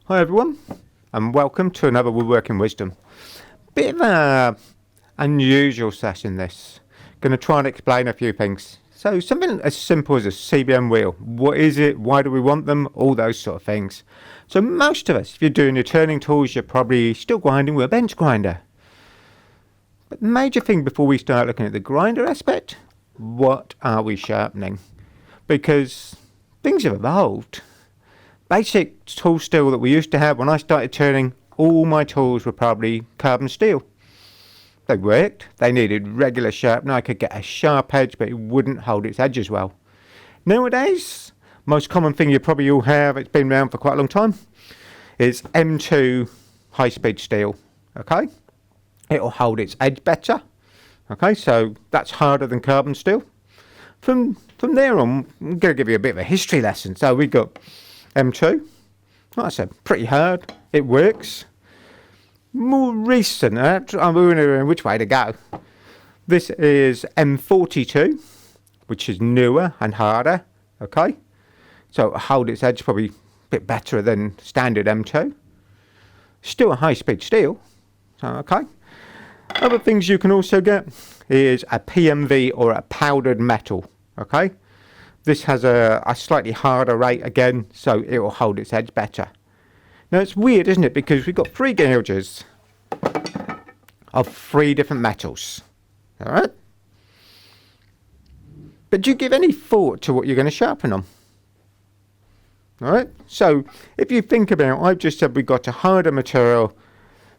Hi everyone, and welcome to another Woodworking Wisdom. Bit of a unusual session this. Going to try and explain a few things. So something as simple as a CBN wheel. What is it? Why do we want them? All those sort of things. So most of us, if you're doing your turning tools, you're probably still grinding with a bench grinder. But the major thing before we start looking at the grinder aspect, what are we sharpening? Because things have evolved. Basic tool steel that we used to have when I started turning, all my tools were probably carbon steel. They worked, they needed regular sharpening. I could get a sharp edge, but it wouldn't hold its edge as well. Nowadays, most common thing you probably all have, it's been around for quite a long time, is M2 high-speed steel. Okay, it'll hold its edge better. Okay, so that's harder than carbon steel. From there on, I'm going to give you a bit of a history lesson. So we got M2, like I said, pretty hard, it works. More recent, I'm wondering which way to go. This is M42, which is newer and harder, okay? So it'll hold its edge probably a bit better than standard M2. Still a high-speed steel, so okay. Other things you can also get is a PMV or a powdered metal, okay? This has a slightly harder rate again, so it will hold its edge better. Now it's weird, isn't it? Because we've got 3 gauges of 3 different metals. Alright? But do you give any thought to what you're going to sharpen on? Alright? So if you think about, I've just said we've got a harder material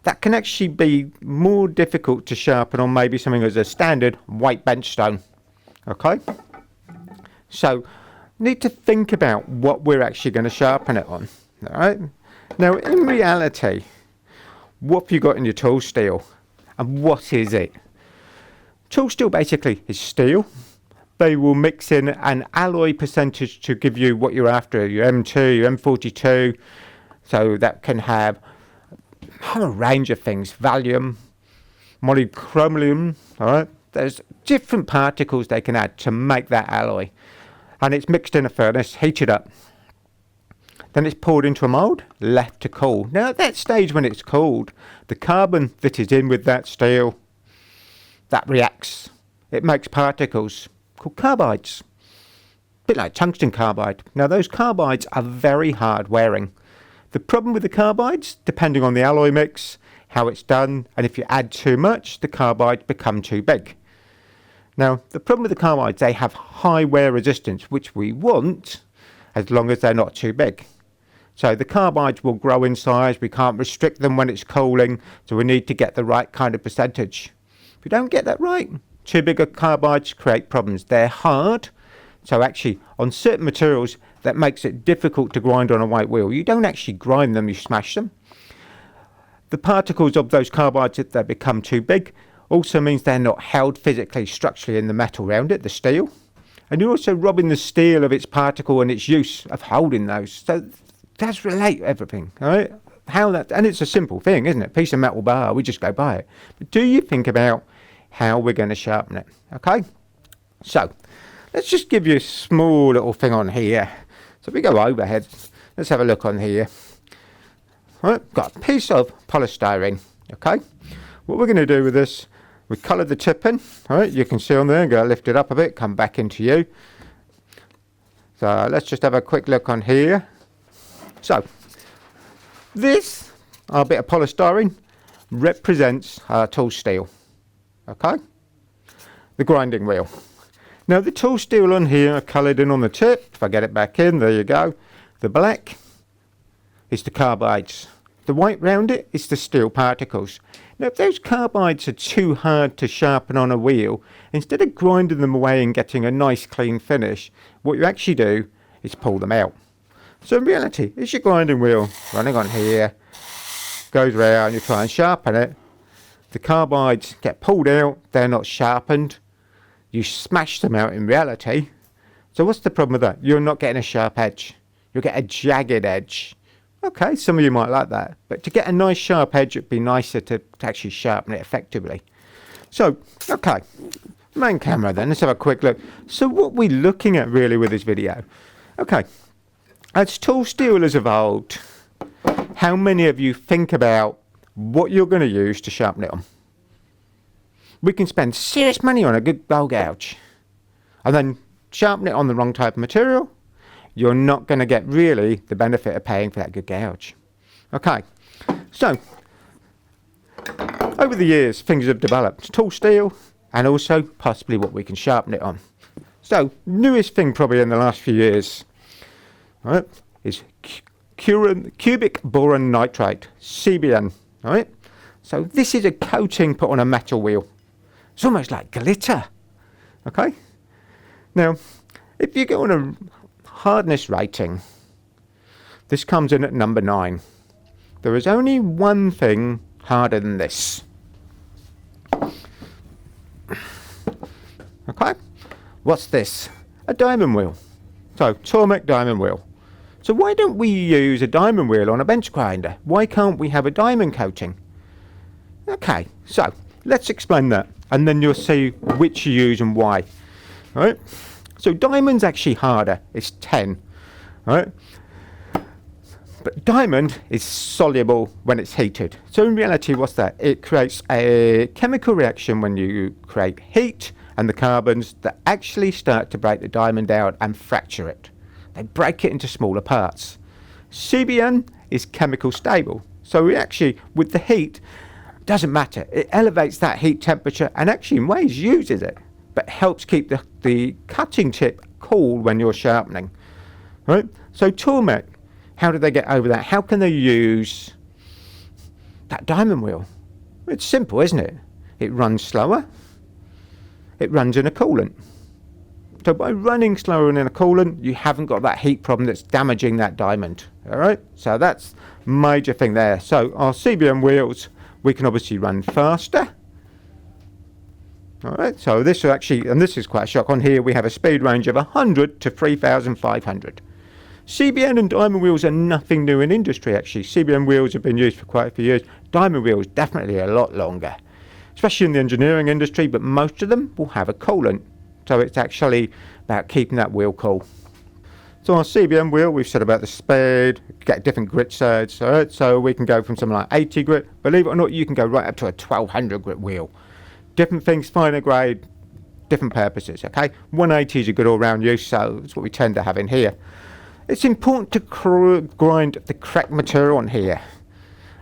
that can actually be more difficult to sharpen on maybe something as a standard white bench stone. Okay? So, need to think about what we're actually going to sharpen it on. Alright? Now, in reality, what have you got in your tool steel? And what is it? Tool steel basically is steel. They will mix in an alloy percentage to give you what you're after, your M2, your M42. So that can have a range of things. Valium, molychromium, alright? There's different particles they can add to make that alloy. And it's mixed in a furnace, heated up. Then it's poured into a mould, left to cool. Now at that stage when it's cooled, the carbon that is in with that steel, that reacts. It makes particles called carbides. A bit like tungsten carbide. Now those carbides are very hard wearing. The problem with the carbides, depending on the alloy mix, how it's done, and if you add too much, the carbides become too big. Now, the problem with the carbides, they have high wear resistance, which we want, as long as they're not too big. So the carbides will grow in size, we can't restrict them when it's cooling, so we need to get the right kind of percentage. If we don't get that right, too big of carbides create problems. They're hard, so actually, on certain materials, that makes it difficult to grind on a white wheel. You don't actually grind them, you smash them. The particles of those carbides, if they become too big, also means they're not held physically, structurally in the metal around it, the steel. And you're also robbing the steel of its particle and its use of holding those. So that's relate everything, all right? How that, and it's a simple thing, isn't it? Piece of metal bar, we just go by it. But do you think about how we're going to sharpen it, okay? So let's just give you a small little thing on here. So if we go overhead, let's have a look on here. All right, got a piece of polystyrene, okay? What we're going to do with this, we colour the tip in, all right? You can see on there, go lift it up a bit, come back into you. So let's just have a quick look on here. So this, our bit of polystyrene, represents our tool steel, okay? The grinding wheel. Now the tool steel on here are coloured in on the tip. If I get it back in, there you go. The black is the carbides. The white round it is the steel particles. Now if those carbides are too hard to sharpen on a wheel, instead of grinding them away and getting a nice clean finish, what you actually do is pull them out. So in reality, it's your grinding wheel running on here, goes round, you try and sharpen it. The carbides get pulled out, they're not sharpened. You smash them out in reality. So what's the problem with that? You're not getting a sharp edge. You'll get a jagged edge. Okay, some of you might like that. But to get a nice sharp edge, it'd be nicer to actually sharpen it effectively. So, okay, main camera then, let's have a quick look. So what we're looking at really with this video. Okay, as tool steel has evolved, how many of you think about what you're going to use to sharpen it on? We can spend serious money on a good bowl gouge and then sharpen it on the wrong type of material. You're not going to get really the benefit of paying for that good gouge. Okay, so over the years things have developed, tool steel and also possibly what we can sharpen it on. So newest thing probably in the last few years, right, is cubic boron nitrate, CBN. Right, so this is a coating put on a metal wheel. It's almost like glitter. Okay, now if you go on a hardness rating, this comes in at number 9. There is only one thing harder than this. Okay, what's this? A diamond wheel. So Tormek diamond wheel. So why don't we use a diamond wheel on a bench grinder? Why can't we have a diamond coating? Okay, so let's explain that and then you'll see which you use and why. All right, so diamond's actually harder, it's 10. All right, but diamond is soluble when it's heated. So in reality, what's that? It creates a chemical reaction when you create heat and the carbons that actually start to break the diamond down and fracture it. They break it into smaller parts. CBN is chemical stable. So it actually, with the heat, doesn't matter. It elevates that heat temperature and actually in ways uses it, but helps keep the cutting tip cool when you're sharpening. Right? So Tormek, how do they get over that? How can they use that diamond wheel? It's simple, isn't it? It runs slower. It runs in a coolant. So by running slower in a coolant, you haven't got that heat problem that's damaging that diamond. All right, so that's major thing there. So our CBN wheels, we can obviously run faster. All right, so this is actually, and this is quite a shock. On here we have a speed range of 100 to 3,500. CBN and diamond wheels are nothing new in industry actually. CBN wheels have been used for quite a few years. Diamond wheels definitely a lot longer, especially in the engineering industry, but most of them will have a coolant. So it's actually about keeping that wheel cool. So our CBN wheel, we've said about the speed, get different grit sides, all right? So we can go from something like 80 grit, believe it or not, you can go right up to a 1200 grit wheel. Different things, finer grade, different purposes, okay? 180 is a good all-round use, so that's what we tend to have in here. It's important to grind the correct material on here.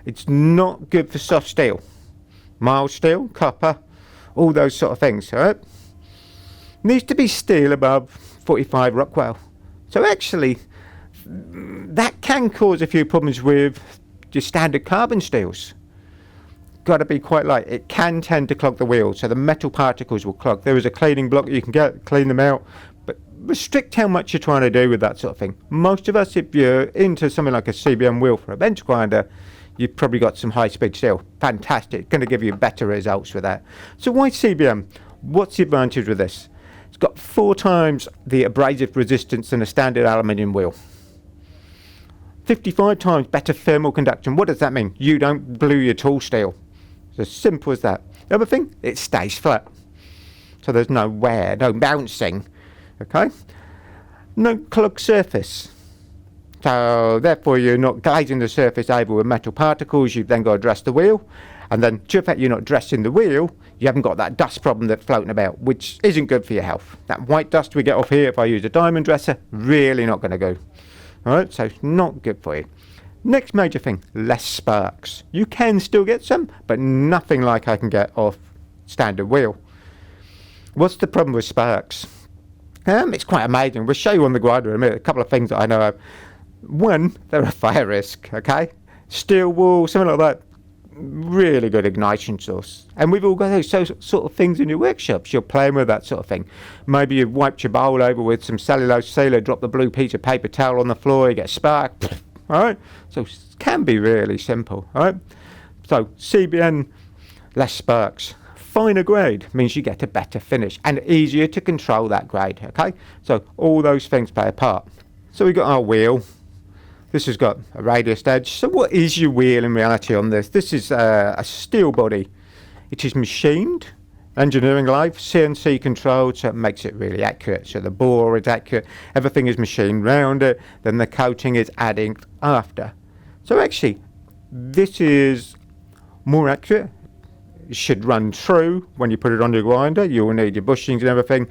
It's not good for soft steel. Mild steel, copper, all those sort of things, all right? Needs to be steel above 45 Rockwell. So actually, that can cause a few problems with your standard carbon steels. Got to be quite light. It can tend to clog the wheel, so the metal particles will clog. There is a cleaning block you can get, clean them out, but restrict how much you're trying to do with that sort of thing. Most of us, if you're into something like a CBN wheel for a bench grinder, you've probably got some high-speed steel. Fantastic. Going to give you better results with that. So why CBN? What's the advantage with this? It's got 4 times the abrasive resistance than a standard aluminium wheel. 55 times better thermal conduction. What does that mean? You don't glue your tool steel. It's as simple as that. The other thing, it stays flat. So there's no wear, no bouncing. Okay? No clogged surface. So therefore you're not glazing the surface over with metal particles. You've then got to dress the wheel. And then to the fact you're not dressing the wheel, you haven't got that dust problem that's floating about, which isn't good for your health. That white dust we get off here if I use a diamond dresser, really not going to go. Alright, so it's not good for you. Next major thing, less sparks. You can still get some, but nothing like I can get off standard wheel. What's the problem with sparks? It's quite amazing. We'll show you on the grinder in a minute a couple of things that I know of. One, they're a fire risk, okay? Steel wool, something like that. Really good ignition source. And we've all got those sort of things in your workshops. You're playing with that sort of thing. Maybe you've wiped your bowl over with some cellulose sealer, dropped the blue piece of paper towel on the floor, you get a spark. All right? So it can be really simple. All right? So CBN, less sparks. Finer grade means you get a better finish and easier to control that grade. Okay? So all those things play a part. So we've got our wheel. This has got a radius edge. So what is your wheel in reality on this? This is a steel body. It is machined, engineering life, CNC controlled, so it makes it really accurate. So the bore is accurate, everything is machined round it, then the coating is adding after. So actually, This is more accurate. It should run true when you put it on your grinder. You'll need your bushings and everything.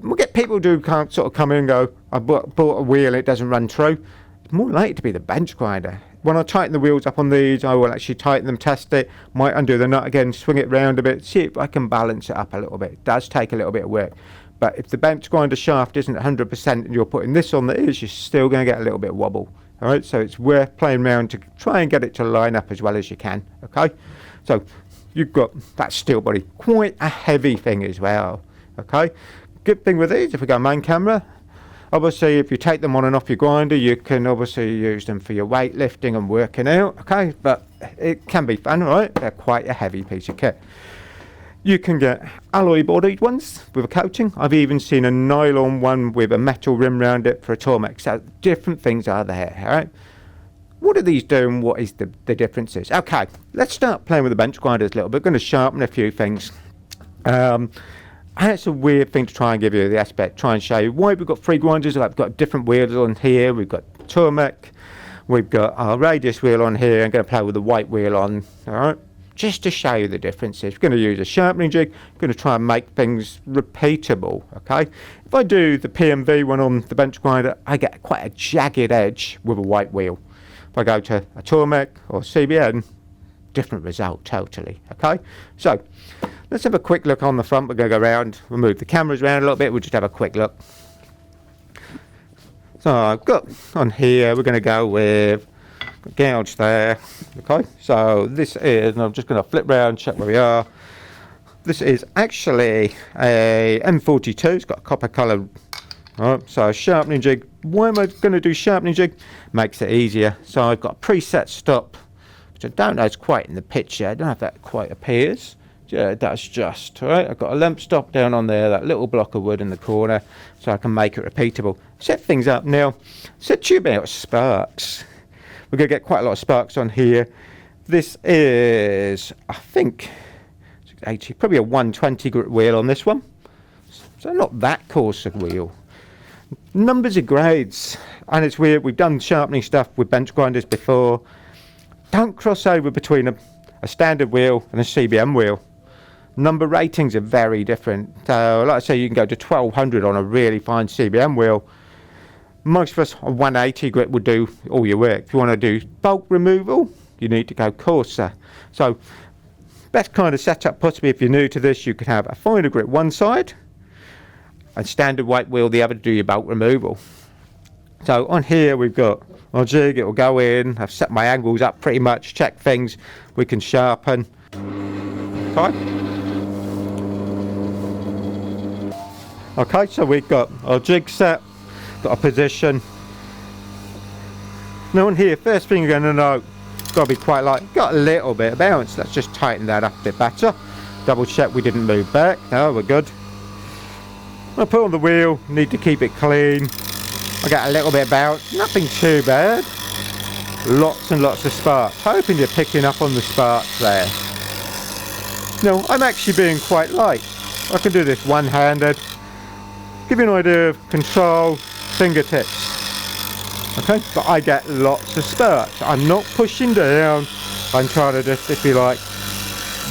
We'll get people who can't sort of come in and go, I bought a wheel and it doesn't run true. It's more likely to be the bench grinder. When I tighten the wheels up on these, I will actually tighten them, test it, might undo the nut again, swing it round a bit, see if I can balance it up a little bit. It does take a little bit of work. But if the bench grinder shaft isn't 100% and you're putting this on the ears, you're still going to get a little bit of wobble. All right, so it's worth playing around to try and get it to line up as well as you can. Okay, so you've got that steel body, quite a heavy thing as well. Okay, good thing with these, if we go main camera, obviously if you take them on and off your grinder, you can obviously use them for your weightlifting and working out. Okay, but it can be fun, right? They're quite a heavy piece of kit. You can get alloy bodied ones with a coating. I've even seen a nylon one with a metal rim around it for a tarmac. So different things are there, all right? What do these do and what is the differences? Okay, let's start playing with the bench grinders a little bit. We're going to sharpen a few things. And it's a weird thing to try and give you the aspect, try and show you why we've got 3 grinders. Like we've got different wheels on here. We've got tarmac. We've got our radius wheel on here. I'm going to play with the white wheel on, all right? Just to show you the differences. We're going to use a sharpening jig. We're going to try and make things repeatable, okay? If I do the PMV one on the bench grinder, I get quite a jagged edge with a white wheel. If I go to a tarmac or CBN, different result totally, okay? So let's have a quick look on the front. We're going to go around, we'll move the cameras around a little bit. We'll just have a quick look. So I've got on here, we're going to go with gouge there. Okay, so this is, and I'm just going to flip round, check where we are. This is actually a M42. It's got a copper colour. Right, so sharpening jig. Why am I going to do sharpening jig? Makes it easier. So I've got a preset stop, which I don't know is quite in the picture. I don't know if that quite appears. Yeah, it does just. All right, I've got a lamp stop down on there, that little block of wood in the corner, so I can make it repeatable. Set things up now. Set tube out sparks. We're going to get quite a lot of sparks on here. This is, I think, 80, probably a 120 grit wheel on this one. So not that coarse a wheel. Numbers of grades. And it's weird, we've done sharpening stuff with bench grinders before. Don't cross over between a standard wheel and a CBN wheel. Number ratings are very different. So like I say, you can go to 1200 on a really fine CBN wheel. Most of us, a 180 grit would do all your work. If you want to do bulk removal, you need to go coarser. So, best kind of setup possibly if you're new to this, you could have a finer grit one side, and standard white wheel the other to do your bulk removal. So on here we've got our jig, it will go in, I've set my angles up pretty much, check things, we can sharpen. Okay, so we've got our jig set. Got a position. Now on here, first thing you're going to know, it's got to be quite light. Got a little bit of bounce. Let's just tighten that up a bit better. Double check we didn't move back. No, we're good. I put on the wheel. Need to keep it clean. I got a little bit of bounce. Nothing too bad. Lots and lots of sparks. Hoping you're picking up on the sparks there. No, I'm actually being quite light. I can do this one-handed. Give you an idea of control. Fingertips, okay, but I get lots of sparks. I'm not pushing down, I'm trying to just, if you like,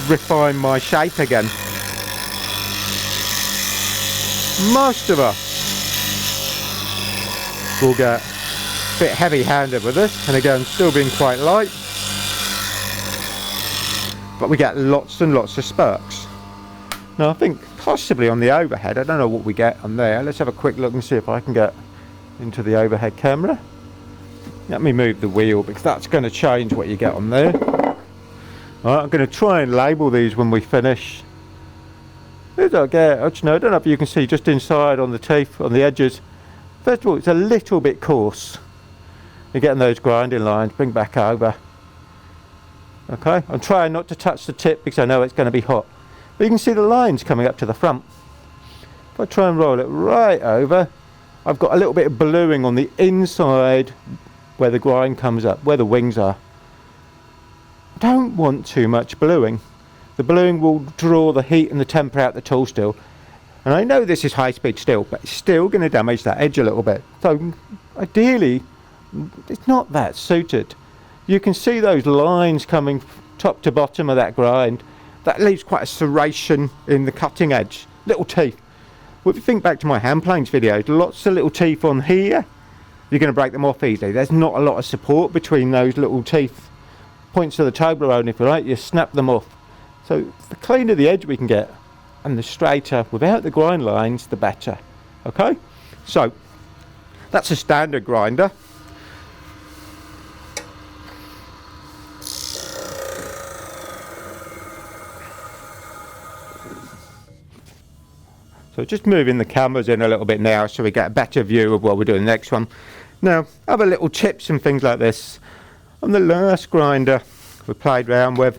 refine my shape again. Most of us will get a bit heavy-handed with this, and again, still being quite light, but we get lots and lots of sparks. Now I think possibly on the overhead, I don't know what we get on there. Let's have a quick look and see if I can get into the overhead camera. Let me move the wheel because that's going to change what you get on there. Alright, I'm going to try and label these when we finish. Here's our gouge. Now I don't know if you can see just inside on the teeth, on the edges. First of all, it's a little bit coarse. You're getting those grinding lines, bring back over. Okay, I'm trying not to touch the tip because I know it's going to be hot. But you can see the lines coming up to the front. If I try and roll it right over, I've got a little bit of bluing on the inside where the grind comes up, where the wings are. Don't want too much bluing. The bluing will draw the heat and the temper out the tool steel. And I know this is high speed steel, but it's still going to damage that edge a little bit. So ideally, it's not that suited. you can see those lines coming top to bottom of that grind. That leaves quite a serration in the cutting edge, little teeth. Well, if you think back to my hand planes videos, lots of little teeth on here, you're going to break them off easily. There's not a lot of support between those little teeth, points of the Toblerone, if you like, you snap them off. So the cleaner the edge we can get, and the straighter, without the grind lines, the better. Okay, so that's a standard grinder. So just moving the cameras in a little bit now so we get a better view of what we're doing next one. Now, other little tips and things like this. On the last grinder we played around with,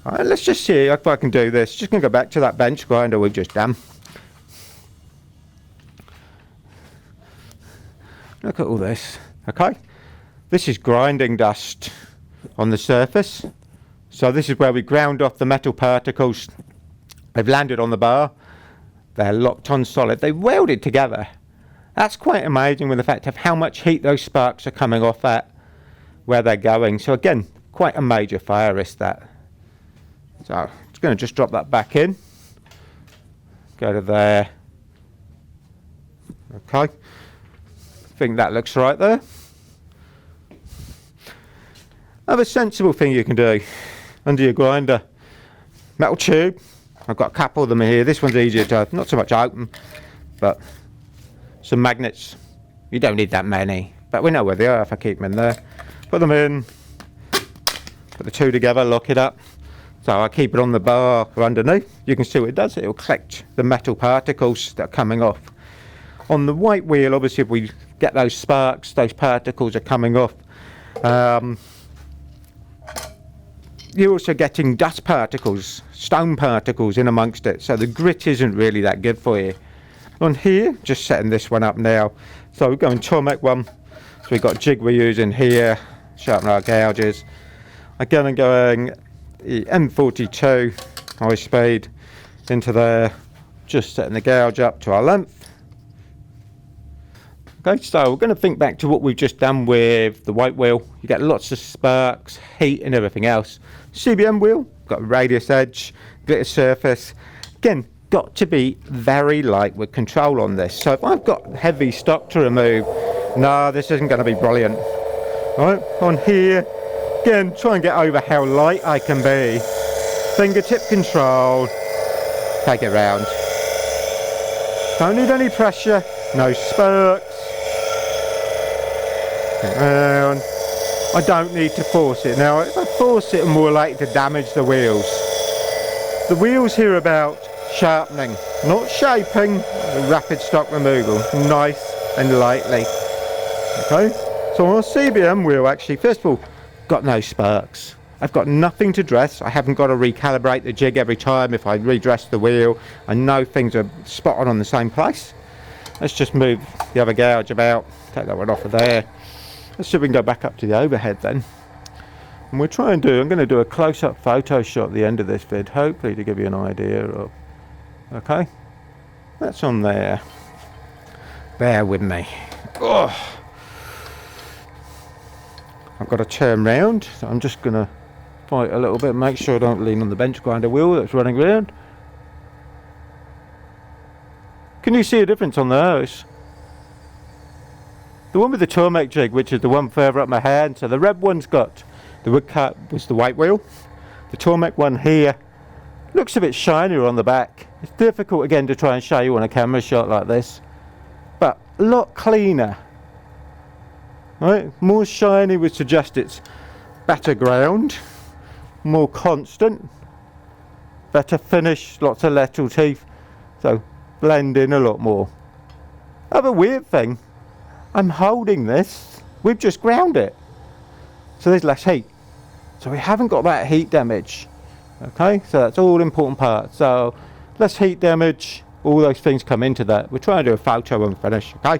let's just see if I can do this. Just going to go back to that bench grinder we've just done. Look at all this. Okay, this is grinding dust on the surface. So this is where we ground off the metal particles. They've landed on the bar. They're locked on solid. They welded together. That's quite amazing with the fact of how much heat those sparks are coming off at, where they're going. So again, quite a major fire risk that. So I'm just going to just drop that back in. Go to there. Okay. I think that looks right there. Other sensible thing you can do under your grinder. Metal tube. I've got a couple of them here. This one's easier to, not so much open, but some magnets. You don't need that many, but we know where they are if I keep them in there. Put them in, put the two together, lock it up. So I keep it on the bar or underneath. You can see what it does. It will collect the metal particles that are coming off. On the white wheel, obviously, if we get those sparks, those particles are coming off. You're also getting dust particles, stone particles in amongst it, so the grit isn't really that good for you. On here, just setting this one up now. So we're going Tormek one. So we've got jig we're using here, sharpen our gouges. Again, I'm going the M42 high speed into there, just setting the gouge up to our length. Okay, so we're going to think back to what we've just done with the white wheel. You get lots of sparks, heat and everything else. CBN wheel, got a radius edge, glitter surface. Again, got to be very light with control on this. So if I've got heavy stock to remove, no, this isn't going to be brilliant. All right, on here, again, try and get over how light I can be. Fingertip control, take it round. Don't need any pressure, no sparks. Around. I don't need to force it. Now, if I force it, I'm more likely to damage the wheels. The wheels here are about sharpening, not shaping, rapid stock removal, nice and lightly. Okay, so on a CBN wheel, actually, first of all, got no sparks. I've got nothing to dress. I haven't got to recalibrate the jig every time if I redress the wheel. I know things are spot on the same place. Let's just move the other gouge about, take that one off of there. Let's see if we can go back up to the overhead then. And we'll try and do, I'm going to do a close-up photo shot at the end of this vid, hopefully to give you an idea of, okay, that's on there. Bear with me. Oh. I've got to turn round, so I'm just going to fight a little bit, make sure I don't lean on the bench grinder wheel that's running around. Can you see a difference on those? The one with the Tormek jig, which is the one further up my hand, so the red one's got the woodcut, was the white wheel. The Tormek one here looks a bit shinier on the back. It's difficult again to try and show you on a camera shot like this, but a lot cleaner. Right, more shiny would suggest it's better ground, more constant, better finish, lots of lateral teeth, so blend in a lot more. Other weird thing, I'm holding this, we've just ground it, so there's less heat, so we haven't got that heat damage. Okay, so that's all important part. So less heat damage, all those things come into that. We're trying to do a photo and finish. Okay,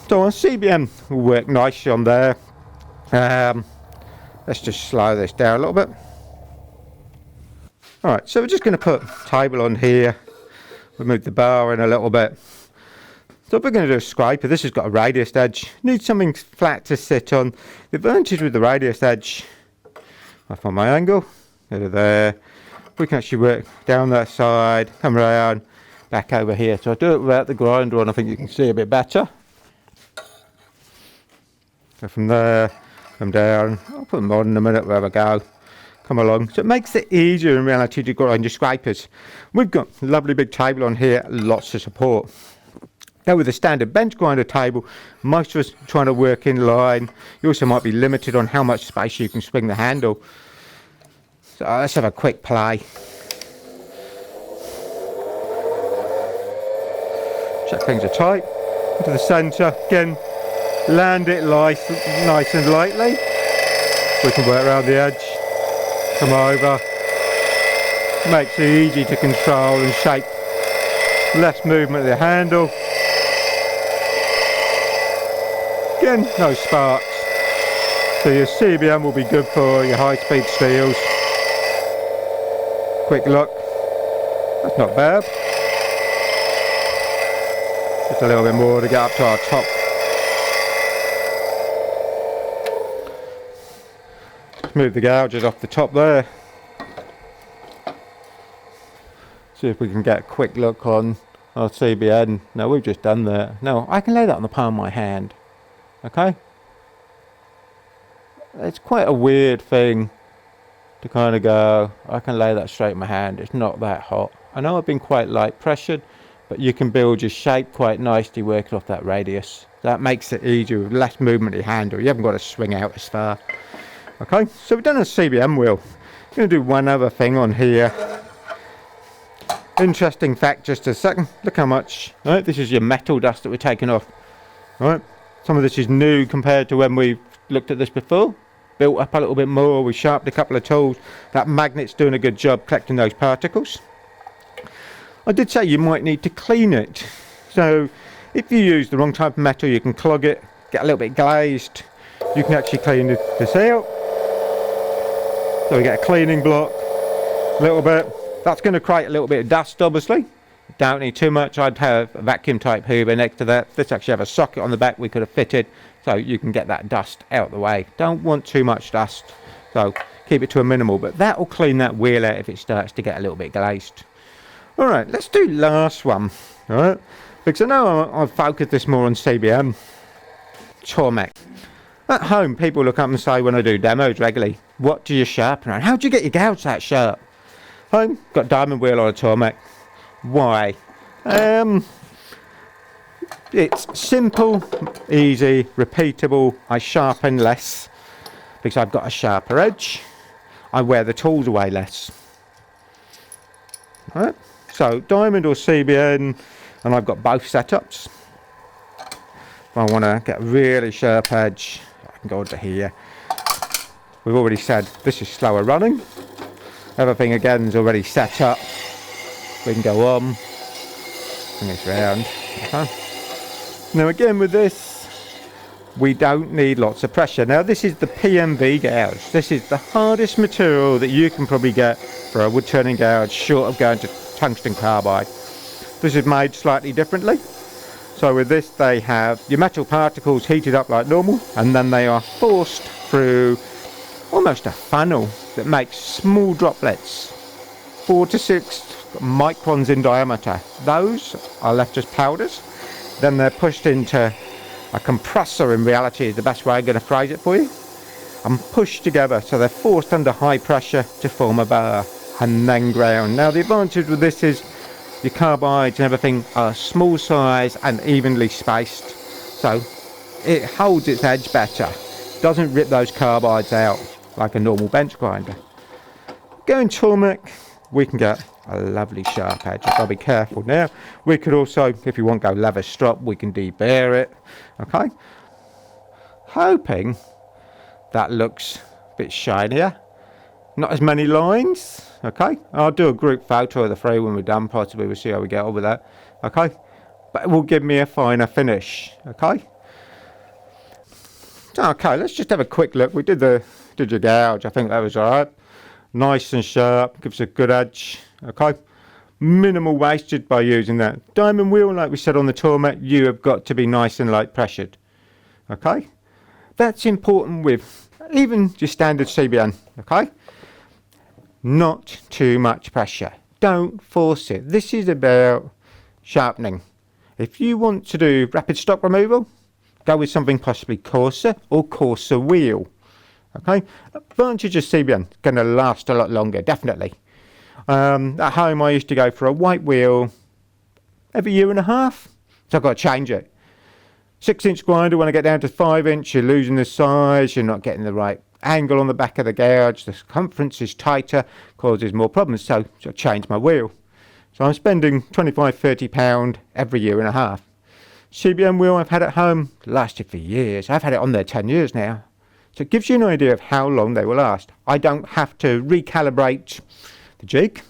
so on CBN will work nicely on there. Let's just slow this down a little bit. All right, so we're just going to put table on here. We'll move the bar in a little bit. So if we're going to do a scraper, this has got a radius edge. Need something flat to sit on. The advantage with the radius edge, off on my angle, go to there. We can actually work down that side, come around, back over here. So I do it without the grinder on, I think you can see a bit better. Go from there, come down. I'll put them on in a minute, wherever I go. Come along. So it makes it easier in reality to grind your scrapers. We've got a lovely big table on here, lots of support. Now with a standard bench grinder table, most of us trying to work in line. You also might be limited on how much space you can swing the handle. So let's have a quick play. Check things are tight. Into the centre. Again, land it nice and lightly. We can work around the edge. Come over. Makes it easy to control and shape. Less movement of the handle. Again, no sparks. So your CBN will be good for your high-speed steels. Quick look. That's not bad. Just a little bit more to get up to our top. Just move the gouges off the top there. See if we can get a quick look on our CBN. No, we've just done that. No, I can lay that on the palm of my hand. Okay? It's quite a weird thing to kind of go, I can lay that straight in my hand. It's not that hot. I know I've been quite light pressured, but you can build your shape quite nicely working off that radius. That makes it easier with less movement of your handle. You haven't got to swing out as far. Okay, so we've done a CBN wheel. I'm going to do one other thing on here. Interesting fact, just a second. Look how much. Right, this is your metal dust that we're taking off. Right, some of this is new compared to when we looked at this before. Built up a little bit more. We sharpened a couple of tools. That magnet's doing a good job collecting those particles. I did say you might need to clean it. So if you use the wrong type of metal, you can clog it, get a little bit glazed. You can actually clean this out. So we get a cleaning block, a little bit. That's going to create a little bit of dust, obviously. Don't need too much. I'd have a vacuum type hoover next to that. This actually have a socket on the back we could have fitted, so you can get that dust out of the way. Don't want too much dust, so keep it to a minimal, but that will clean that wheel out if it starts to get a little bit glazed. All right, let's do last one. All right, because I know I've focused this more on CBN. Tormek. At home, people look up and say when I do demos regularly, what do you sharpen on? How do you get your gouge that sharp? Home, got diamond wheel on a Tormek. Why? It's simple, easy, repeatable. I sharpen less because I've got a sharper edge. I wear the tools away less. All right. So diamond or CBN, and I've got both setups. If I want to get a really sharp edge, I can go into here. We've already said this is slower running. Everything again is already set up. We can go on, bring this round. Okay. Now again with this, we don't need lots of pressure. Now this is the PMV gouge. This is the hardest material that you can probably get for a wood turning gouge, short of going to tungsten carbide. This is made slightly differently. So with this they have your metal particles heated up like normal, and then they are forced through almost a funnel that makes small droplets, 4 to 6 microns in diameter. Those are left as powders. Then they're pushed into a compressor, in reality is the best way I'm going to phrase it for you, and pushed together, so they're forced under high pressure to form a bar and then ground. Now the advantage with this is your carbides and everything are small size and evenly spaced, so it holds its edge better, doesn't rip those carbides out like a normal bench grinder. Going Tormek, we can get a lovely sharp edge. I've got to be careful now. We could also, if you want, go leather strop, we can deburr it. Okay, hoping that looks a bit shinier, not as many lines. Okay, I'll do a group photo of the three when we're done, possibly. We'll see how we get on with that. Okay, but it will give me a finer finish. Okay, let's just have a quick look. We did your gouge. I think that was all right, nice and sharp, gives a good edge. Okay, Minimal wastage by using that. Diamond wheel, like we said on the tool mat, you have got to be nice and light pressured. Okay? That's important with even your standard CBN. Okay? Not too much pressure. Don't force it. This is about sharpening. If you want to do rapid stock removal, go with something possibly coarser or coarser wheel. Okay? Advantage of CBN, going to last a lot longer, definitely. At home I used to go for a white wheel every year and a half, so I've got to change it. 6-inch grinder, when I get down to 5-inch, you're losing the size, you're not getting the right angle on the back of the gouge, the circumference is tighter, causes more problems, so I change my wheel. So I'm spending £25–30 every year and a half. CBN wheel I've had at home lasted for years. I've had it on there 10 years now. So it gives you an idea of how long they will last. I don't have to recalibrate the jig.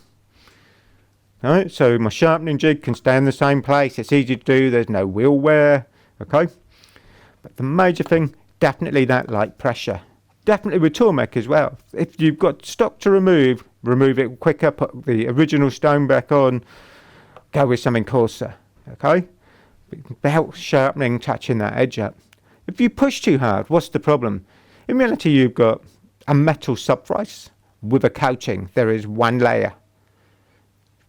Alright, so my sharpening jig can stay in the same place. It's easy to do. There's no wheel wear. Okay. But the major thing, definitely that light pressure. Definitely with Tormek as well. If you've got stock to remove it quicker, put the original stone back on, go with something coarser. Okay. Without sharpening, touching that edge up. If you push too hard, what's the problem? In reality, you've got a metal subface with a coating. There is one layer.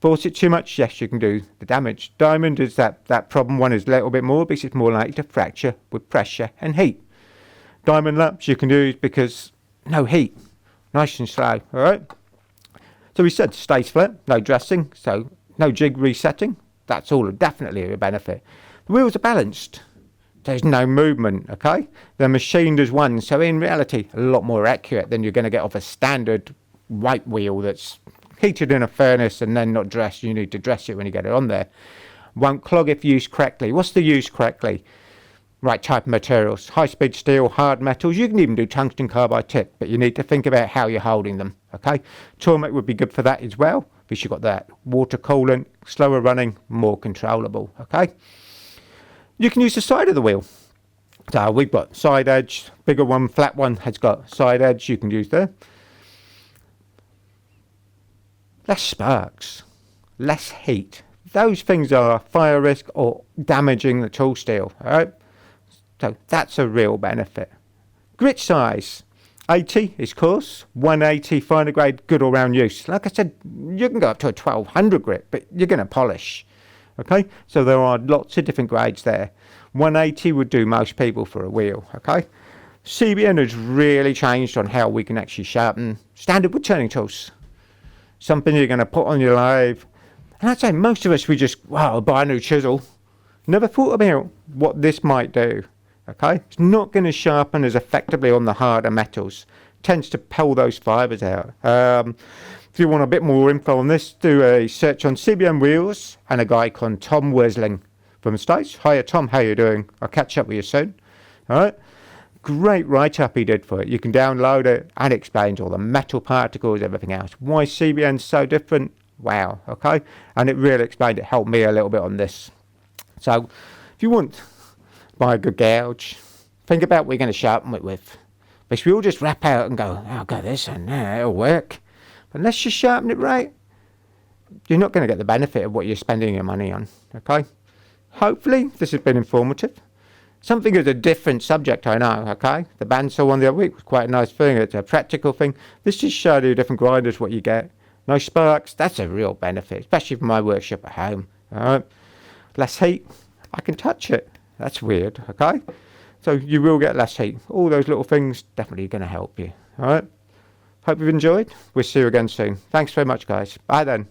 Force it too much, yes, you can do the damage. Diamond is that problem. One is a little bit more because it's more likely to fracture with pressure and heat. Diamond laps you can do because no heat, nice and slow. All right. So we said stays flat, no dressing, so no jig resetting. That's all definitely a benefit. The wheels are balanced. There's no movement, okay? They're machined as one, so in reality, a lot more accurate than you're going to get off a standard white wheel that's heated in a furnace and then not dressed. You need to dress it when you get it on there. Won't clog if used correctly. What's the use correctly? Right type of materials. High-speed steel, hard metals. You can even do tungsten carbide tip, but you need to think about how you're holding them, okay? Tormek would be good for that as well, because you've got that water coolant, slower running, more controllable, okay? You can use the side of the wheel. So we've got side edge, bigger one, flat one has got side edge you can use there. Less sparks, less heat. Those things are fire risk or damaging the tool steel, all right? So that's a real benefit. Grit size, 80 is coarse, 180 finer grade, good all round use. Like I said, you can go up to a 1200 grit, but you're going to polish. Okay, so there are lots of different grades there. 180 would do most people for a wheel. Okay, CBN has really changed on how we can actually sharpen standard wood turning tools. Something you're going to put on your lathe. And I'd say most of us, we just, wow, buy a new chisel. Never thought about what this might do. Okay, it's not going to sharpen as effectively on the harder metals. Tends to pull those fibres out. If you want a bit more info on this, do a search on CBN wheels and a guy called Tom Wersling from the States. Hiya Tom, how you doing? I'll catch up with you soon. All right. Great write-up he did for it. You can download it and it explains all the metal particles, everything else. Why CBN's so different? Wow. Okay. And it really explained it, helped me a little bit on this. So if you want to buy a good gouge, think about what you're going to sharpen it with. Because we all just wrap out and go, oh, I'll go this and it'll work. Unless you sharpen it right, you're not going to get the benefit of what you're spending your money on, okay? Hopefully, this has been informative. Something is a different subject, I know, okay? The bandsaw one the other week was quite a nice thing. It's a practical thing. This just showed you different grinders, what you get. No sparks, that's a real benefit, especially for my workshop at home, all right? Less heat, I can touch it. That's weird, okay? So you will get less heat. All those little things definitely going to help you, all right? Hope you've enjoyed. We'll see you again soon. Thanks very much, guys. Bye then.